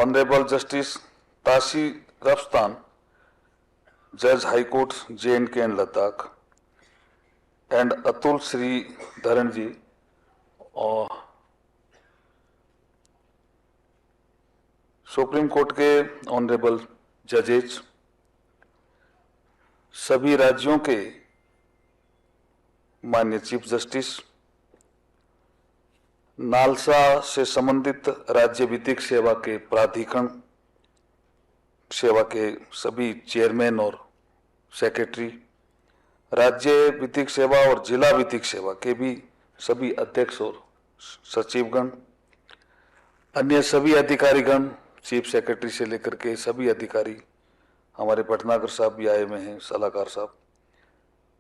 Honorable Justice Tashi Rafstan, Judge High Court J&K and Ladakh, and Atul Sri Dharanji, supreme court के honourable जजेस, सभी राज्यों के माननीय चीफ जस्टिस, नालसा से संबंधित राज्य विधिक सेवा के प्राधिकरण सेवा के सभी चेयरमैन और सेक्रेटरी, राज्य विधिक सेवा और जिला विधिक सेवा के भी सभी अध्यक्ष और सचिवगण, अन्य सभी अधिकारीगण, चीफ सेक्रेटरी से लेकर के सभी अधिकारी, हमारे भटनागर साहब भी आए हुए हैं, सलाहकार साहब,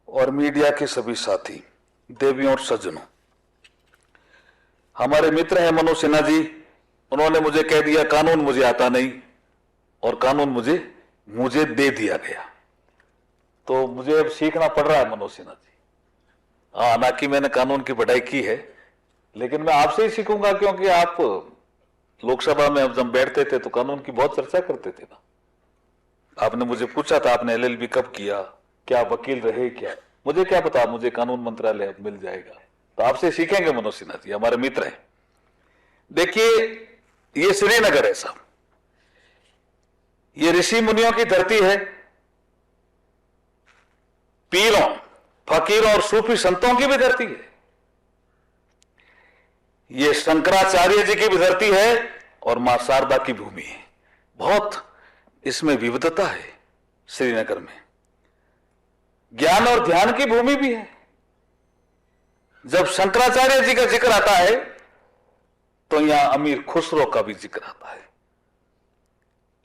और मीडिया के सभी साथी, देवियों और सज्जनों। हमारे मित्र हैं मनोज सिन्हा जी, उन्होंने मुझे कह दिया कानून मुझे आता नहीं और कानून मुझे दे दिया गया, तो मुझे अब सीखना पड़ रहा है मनोज सिन्हा जी। हाँ, ना कि मैंने कानून की पढ़ाई की है, लेकिन मैं आपसे ही सीखूंगा, क्योंकि आप लोकसभा में अब जब बैठते थे तो कानून की बहुत चर्चा करते थे ना। आपने मुझे पूछा था आपने LLB कब किया, क्या वकील रहे, क्या, मुझे क्या पता, मुझे कानून मंत्रालय अब मिल जाएगा, तो आपसे सीखेंगे मनोज सिन्हा जी, हमारे मित्र हैं। देखिए, ये श्रीनगर है साहब, ये ऋषि मुनियों की धरती है, पीरों, फकीरों और सूफी संतों की भी धरती है, ये शंकराचार्य जी की भी धरती है और मां शारदा की भूमि है। बहुत इसमें विविधता है श्रीनगर में, ज्ञान और ध्यान की भूमि भी है। जब शंकराचार्य जी का जिक्र आता है तो यहां अमीर खुसरो का भी जिक्र आता है।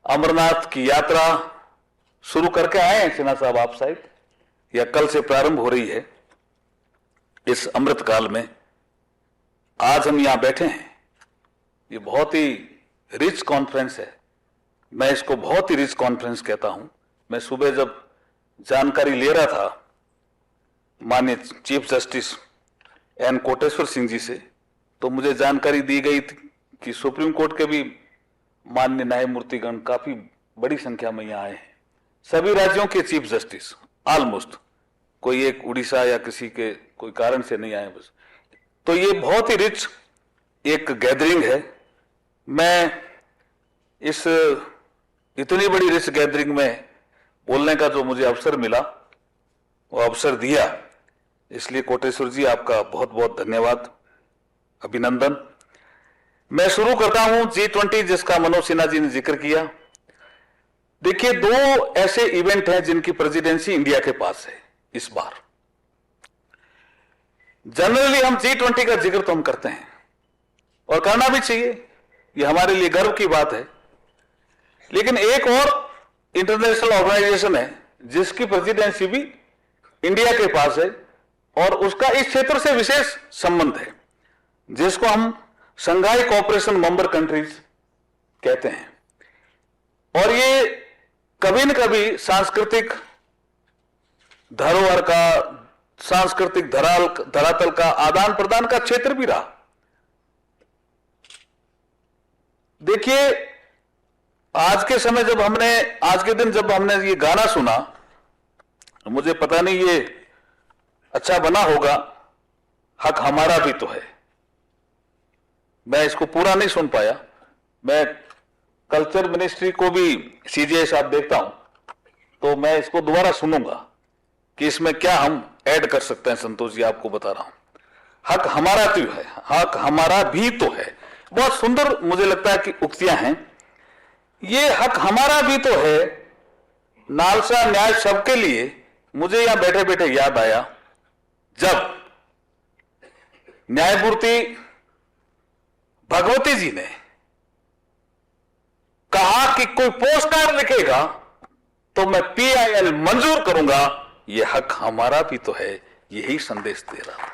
अमरनाथ की यात्रा शुरू करके आए हैं सिन्हा साहब आप शायद, या कल से प्रारंभ हो रही है। इस अमृतकाल में आज हम यहां बैठे हैं, ये बहुत ही रिच कॉन्फ्रेंस है, मैं इसको बहुत ही रिच कॉन्फ्रेंस कहता हूं। मैं सुबह जब जानकारी ले रहा था माननीय chief justice N Koteshwar Singh ji से, तो मुझे जानकारी दी गई थी कि सुप्रीम कोर्ट के भी माननीय न्यायमूर्तिगण काफी बड़ी संख्या में यहाँ आए हैं, सभी राज्यों के चीफ जस्टिस ऑलमोस्ट, कोई एक उड़ीसा या किसी के कोई कारण से नहीं आए बस। तो ये बहुत ही रिच एक गैदरिंग है। मैं इस इतनी बड़ी रिच गैदरिंग में बोलने का जो मुझे अवसर मिला, वो अवसर दिया, इसलिए कोटेश्वर जी आपका बहुत बहुत धन्यवाद, अभिनंदन। मैं शुरू करता हूं G20 जिसका मनोज सिन्हा जी ने जिक्र किया। देखिए, दो ऐसे इवेंट हैं जिनकी प्रेसिडेंसी इंडिया के पास है इस बार। जनरली हम G20 का जिक्र तो हम करते हैं और करना भी चाहिए, ये हमारे लिए गर्व की बात है, लेकिन एक और इंटरनेशनल ऑर्गेनाइजेशन है जिसकी प्रेसिडेंसी भी इंडिया के पास है और उसका इस क्षेत्र से विशेष संबंध है, जिसको हम शंघाई कोऑपरेशन मेंबर कंट्रीज कहते हैं। और ये कभी न कभी सांस्कृतिक धरोहर का, सांस्कृतिक धरातल का आदान प्रदान का क्षेत्र भी रहा। देखिए, आज के समय जब हमने, आज के दिन जब हमने ये गाना सुना, मुझे पता नहीं ये अच्छा बना होगा, हक हमारा भी तो है, मैं इसको पूरा नहीं सुन पाया। मैं कल्चर मिनिस्ट्री को भी CJI साहब देखता हूं, तो मैं इसको दोबारा सुनूंगा कि इसमें क्या हम ऐड कर सकते हैं। संतोष जी, आपको बता रहा हूं, हक हमारा तो है, हक हमारा भी तो है, बहुत सुंदर मुझे लगता है कि उक्तियां हैं। ये हक हमारा भी तो है, नालसा न्याय सबके लिए, मुझे यहां बैठे बैठे याद आया जब न्यायमूर्ति भगवती जी ने कहा कि कोई पोस्ट कार्ड लिखेगा तो मैं PIL मंजूर करूंगा, ये हक हमारा भी तो है, यही संदेश दे रहा था,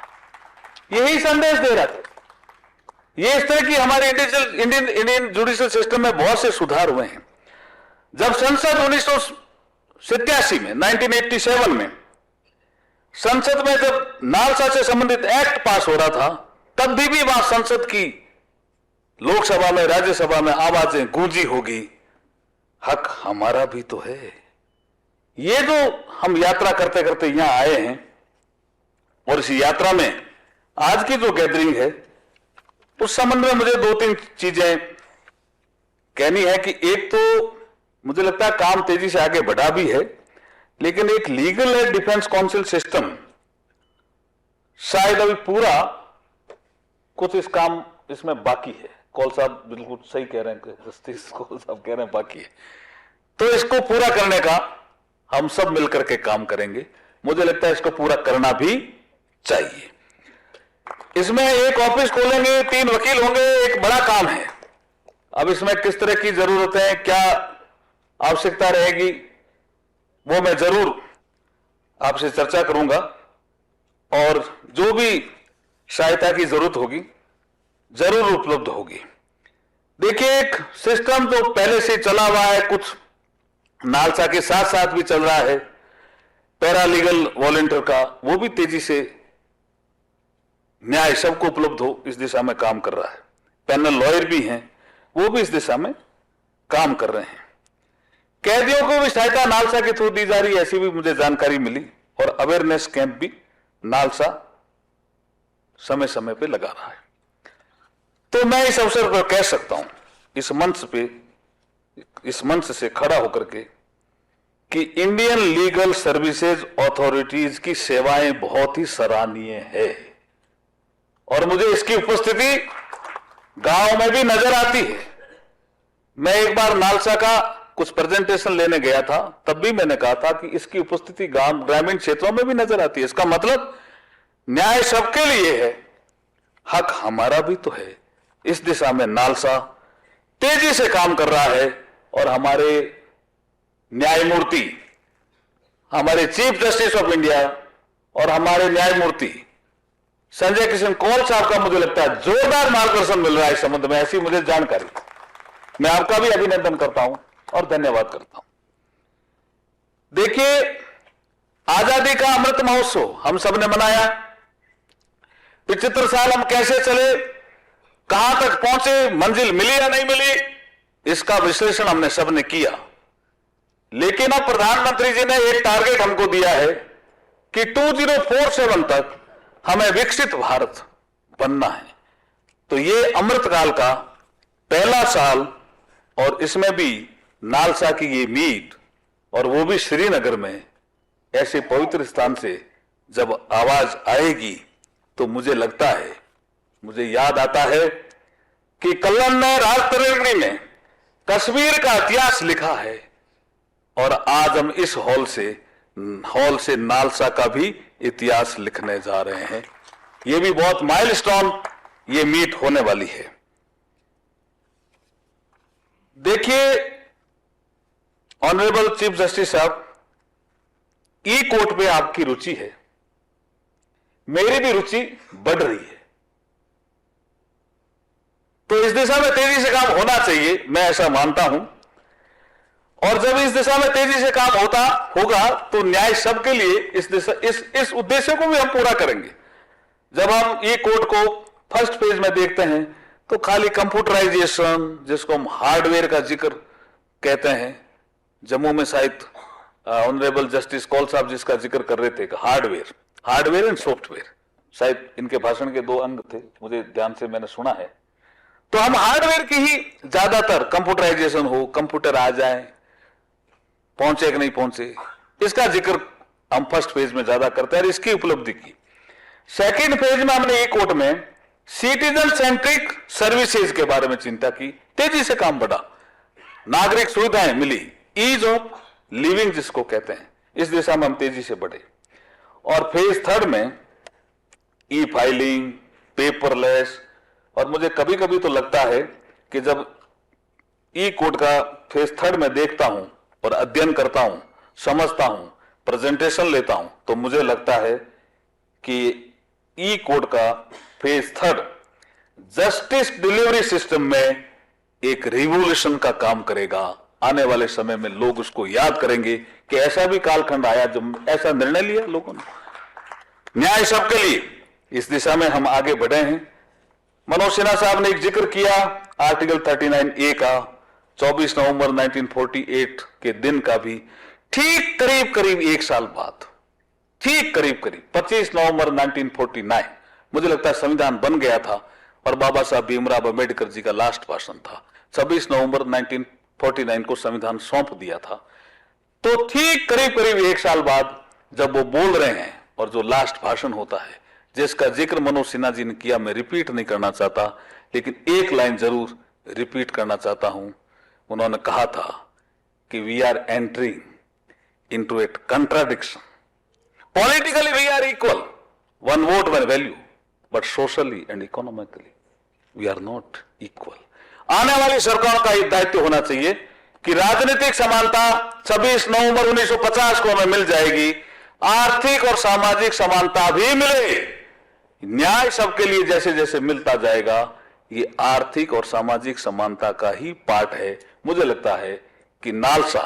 यही संदेश दे रहा था। ये इस तरह की हमारे इंडियन जुडिशियल सिस्टम में बहुत से सुधार हुए हैं। जब संसद 1987 में 1987 में संसद में जब नालसा से संबंधित एक्ट पास हो रहा था, तब भी वहां संसद की लोकसभा में, राज्यसभा में आवाजें गूंजी होगी, हक हमारा भी तो है। ये जो हम यात्रा करते करते यहां आए हैं और इस यात्रा में आज की जो गैदरिंग है उस संबंध में मुझे दो तीन चीजें कहनी है कि एक तो मुझे लगता है काम तेजी से आगे बढ़ा भी है, लेकिन एक legal aid defence council system शायद अभी पूरा कुछ इस काम इसमें बाकी है। कौल साहब बिल्कुल सही कह रहे हैं, जस्टिस कौल साहब कह रहे हैं बाकी है, तो इसको पूरा करने का हम सब मिलकर के काम करेंगे। मुझे लगता है इसको पूरा करना भी चाहिए। इसमें एक ऑफिस खोलेंगे, 3 वकील होंगे, एक बड़ा काम है। अब इसमें किस तरह की जरूरत है, क्या आवश्यकता रहेगी, वो मैं जरूर आपसे चर्चा करूंगा और जो भी सहायता की जरूरत होगी जरूर उपलब्ध होगी। देखिए, एक सिस्टम जो पहले से चला हुआ है, कुछ नालसा के साथ साथ भी चल रहा है, पैरालीगल वॉलंटियर का, वो भी तेजी से न्याय सबको उपलब्ध हो इस दिशा में काम कर रहा है। पैनल लॉयर भी हैं, वो भी इस दिशा में काम कर रहे हैं। कैदियों को भी सहायता नालसा के थ्रू दी जा रही है, ऐसी भी मुझे जानकारी मिली, और अवेयरनेस कैंप भी नालसा समय समय पे लगा रहा है। तो मैं इस अवसर पर कह सकता हूं, इस मंच से खड़ा होकर के, कि इंडियन लीगल सर्विसेज अथॉरिटीज की सेवाएं बहुत ही सराहनीय है और मुझे इसकी उपस्थिति गांव में भी नजर आती है। मैं एक बार नालसा का कुछ प्रेजेंटेशन लेने गया था, तब भी मैंने कहा था कि इसकी उपस्थिति ग्रामीण क्षेत्रों में भी नजर आती है। इसका मतलब न्याय सबके लिए है, हक हमारा भी तो है। इस दिशा में नालसा तेजी से काम कर रहा है और हमारे न्यायमूर्ति, हमारे चीफ जस्टिस ऑफ इंडिया और हमारे न्यायमूर्ति संजय किशन कौल साहब का मुझे लगता है जोरदार मार्गदर्शन मिल रहा है इस संबंध में, ऐसी मुझे जानकारी। मैं आपका भी अभिनंदन करता हूं और धन्यवाद करता हूं। देखिए, आजादी का अमृत महोत्सव हम सबने मनाया। 75 साल हम कैसे चले, कहां तक पहुंचे, मंजिल मिली या नहीं मिली, इसका विश्लेषण हमने सबने किया। लेकिन अब प्रधानमंत्री जी ने एक टारगेट हमको दिया है कि 2047 तक हमें विकसित भारत बनना है। तो ये अमृतकाल का पहला साल और इसमें भी नालसा की ये मीट, और वो भी श्रीनगर में, ऐसे पवित्र स्थान से जब आवाज आएगी तो मुझे लगता है, मुझे याद आता है कि कल्लन ने राजतरंगिणी में कश्मीर का इतिहास लिखा है और आज हम इस हॉल से नालसा का भी इतिहास लिखने जा रहे हैं। यह भी बहुत माइलस्टोन ये मीट होने वाली है। देखिए ऑनरेबल चीफ जस्टिस साहब, ई कोर्ट पे आपकी रुचि है, मेरी भी रुचि बढ़ रही है, तो इस दिशा में तेजी से काम होना चाहिए, मैं ऐसा मानता हूं। और जब इस दिशा में तेजी से काम होगा तो न्याय सबके लिए इस उद्देश्य को भी हम पूरा करेंगे। जब हम ई कोर्ट को फर्स्ट फेज में देखते हैं तो खाली कंप्यूटराइजेशन, जिसको हम हार्डवेयर का जिक्र कहते हैं, जम्मू में शायद ऑनरेबल जस्टिस कौल साहब जिसका जिक्र कर रहे थे, हार्डवेयर एंड सॉफ्टवेयर, शायद इनके भाषण के 2 अंग थे, मुझे ध्यान से मैंने सुना है। तो हम हार्डवेयर की ही ज्यादातर कंप्यूटराइजेशन हो, कंप्यूटर आ जाए, पहुंचे कि नहीं पहुंचे, इसका जिक्र हम फर्स्ट फेज में ज्यादा करते हैं और इसकी उपलब्धि की। सेकेंड फेज में हमने एक कोर्ट में सिटीजन सेंट्रिक सर्विसेज के बारे में चिंता की, तेजी से काम बढ़ा, नागरिक सुविधाएं मिली, ईज ऑफ लिविंग जिसको कहते हैं, इस दिशा में हम तेजी से बढ़े। और फेज थर्ड में ई फाइलिंग, पेपरलेस, और मुझे कभी कभी तो लगता है कि जब ई कोर्ट का फेज थर्ड में देखता हूं और अध्ययन करता हूं, समझता हूं, प्रेजेंटेशन लेता हूं, तो मुझे लगता है कि ई कोर्ट का phase third justice delivery system में एक रिवॉल्यूशन का काम करेगा। आने वाले समय में लोग उसको याद करेंगे कि ऐसा भी कालखंड आया जब ऐसा निर्णय लिया लोगों ने। न्याय सबके लिए, इस दिशा में हम आगे बढ़े हैं। मनोज सिन्हा साहब ने एक जिक्र किया आर्टिकल 39A का, 24 नवंबर 1948 के दिन का भी, ठीक करीब करीब एक साल बाद, ठीक करीब करीब 25 नवंबर 1949 मुझे लगता है संविधान बन गया था और बाबा साहब भीमराव अंबेडकर जी का लास्ट भाषण था। 26 नवंबर 1949 को संविधान सौंप दिया था। तो ठीक करीब करीब एक साल बाद जब वो बोल रहे हैं और जो लास्ट भाषण होता है जिसका जिक्र मनोज सिन्हा जी ने किया, मैं रिपीट नहीं करना चाहता, लेकिन एक लाइन जरूर रिपीट करना चाहता हूं। उन्होंने कहा था कि we are entering into a contradiction, politically we are equal, one vote one value, but socially and economically we are not equal. आने वाली सरकार का एक दायित्व होना चाहिए कि राजनीतिक समानता 26 नवंबर 1950 को हमें मिल जाएगी, आर्थिक और सामाजिक समानता भी मिले, न्याय सबके लिए जैसे जैसे मिलता जाएगा। ये आर्थिक और सामाजिक समानता का ही पार्ट है। मुझे लगता है कि नालसा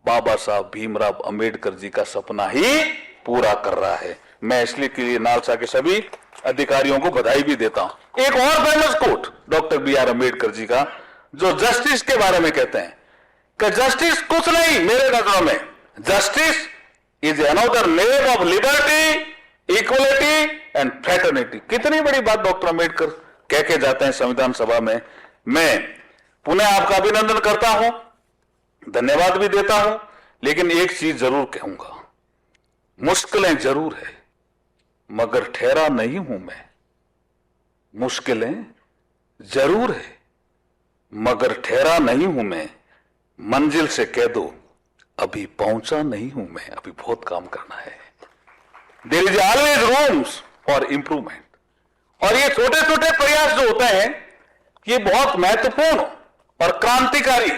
बाबा साहब भीमराव अंबेडकर जी का सपना ही पूरा कर रहा है। मैं इसलिए के लिए नालसा के सभी अधिकारियों को बधाई भी देता हूं। एक और famous quote doctor BR Ambedkar ji का, जो जस्टिस के बारे में कहते हैं कि जस्टिस कुछ नहीं मेरे नजरों में, justice is another name of liberty, equality and fraternity. कितनी बड़ी बात डॉक्टर अम्बेडकर कह के जाते हैं संविधान सभा में। मैं पुनः आपका अभिनंदन करता हूं, धन्यवाद भी देता हूं, लेकिन एक चीज जरूर कहूंगा, मुश्किलें जरूर है मगर ठहरा नहीं हूं मैं। मुश्किलें जरूर है मगर ठहरा नहीं हूं मैं, मंजिल से कह दो अभी पहुंचा नहीं हूं मैं, अभी बहुत काम करना है। There is always rooms for improvement. और ये छोटे छोटे प्रयास जो होते हैं ये बहुत महत्वपूर्ण और क्रांतिकारी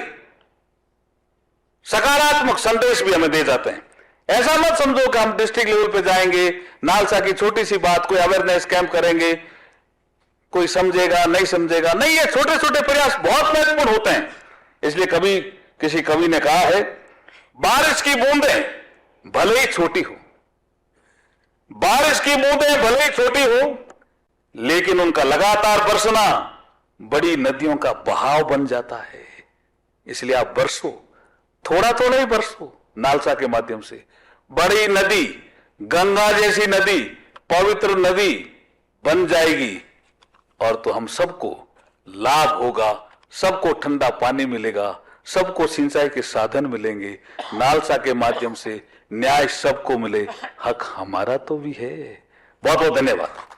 सकारात्मक संदेश भी हमें दे जाते हैं। ऐसा मत समझो कि हम डिस्ट्रिक्ट लेवल पे जाएंगे, नालसा की छोटी सी बात कोई अवेयरनेस कैंप करेंगे, कोई समझेगा नहीं समझेगा, नहीं, ये छोटे छोटे प्रयास बहुत महत्वपूर्ण होते हैं। इसलिए कभी किसी कवि ने कहा है, बारिश की बूंदें भले ही छोटी हो, बारिश की बूंदें भले ही छोटी हो, लेकिन उनका लगातार बरसना बड़ी नदियों का बहाव बन जाता है। इसलिए आप बरसो, थोड़ा थोड़ा ही बरसो नालसा के माध्यम से। बड़ी नदी, गंगा जैसी नदी, पवित्र नदी बन जाएगी और तो हम सबको लाभ होगा, सबको ठंडा पानी मिलेगा, सबको सिंचाई के साधन मिलेंगे। नालसा के माध्यम से न्याय सबको मिले, हक हमारा तो भी है। बहुत बहुत धन्यवाद।